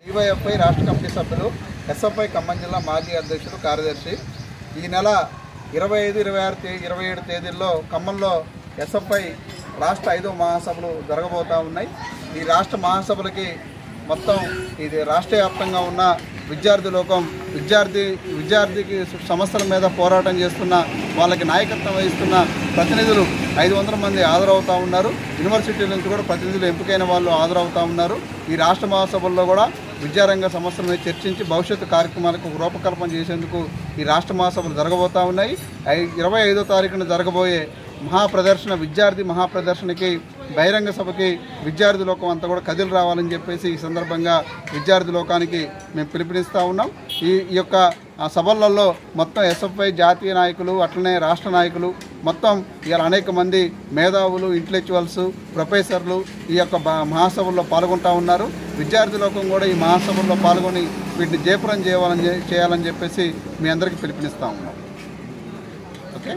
ఈవైఎఫ్ఐ రాష్ట్ర కమిటీ సభ్యులు, ఎస్ఎఫ్ఐ ఖమ్మం జిల్లా మాజీ అధ్యక్షులు, కార్యదర్శి. ఈ నెల 25, 26, 27 తేదీల్లో ఖమ్మంలో ఎస్ఎఫ్ఐ రాష్ట్ర 5వ మహాసభలు జరగబోతూ ఉన్నాయి. ఈ రాష్ట్ర మహాసభలకి మొత్తం ఇది రాష్ట్ర వ్యాప్తంగా ఉన్న విద్యార్థి లోకం, విద్యార్థికి సమస్యల మీద పోరాటం చేస్తున్న వాళ్ళకి నాయకత్వం వహిస్తున్న ప్రతినిధులు 500 మంది హాజరవుతూ ఉన్నారు. యూనివర్సిటీల నుంచి కూడా ప్రతినిధులు ఎంపికైన వాళ్ళు హాజరవుతూ ఉన్నారు. ఈ రాష్ట్ర మహాసభల్లో కూడా విద్యారంగ సమస్యల మీద చర్చించి భవిష్యత్తు కార్యక్రమాలకు రూపకల్పన చేసేందుకు ఈ రాష్ట్ర మహాసభలు జరగబోతూ ఉన్నాయి. 25వ తారీఖున జరగబోయే మహాప్రదర్శన, విద్యార్థి మహాప్రదర్శనకి, బహిరంగ సభకి విద్యార్థి లోకం అంతా కూడా కదిలి రావాలని చెప్పేసి ఈ సందర్భంగా విద్యార్థి లోకానికి మేము పిలుపునిస్తూ ఉన్నాం. ఈ యొక్క సభలలో మొత్తం ఎస్ఎఫ్ఐ జాతీయ నాయకులు, అట్లనే రాష్ట్ర నాయకులు, మొత్తం ఇలా అనేక మంది మేధావులు, ఇంటలెక్చువల్స్, ప్రొఫెసర్లు ఈ యొక్క మహాసభల్లో పాల్గొంటూ ఉన్నారు. విద్యార్థి లోకం కూడా ఈ మహాసభల్లో పాల్గొని వీటిని జయప్రదం చేయాలని చెప్పేసి మీ అందరికీ పిలుపునిస్తూ ఉన్నాం. ఓకే.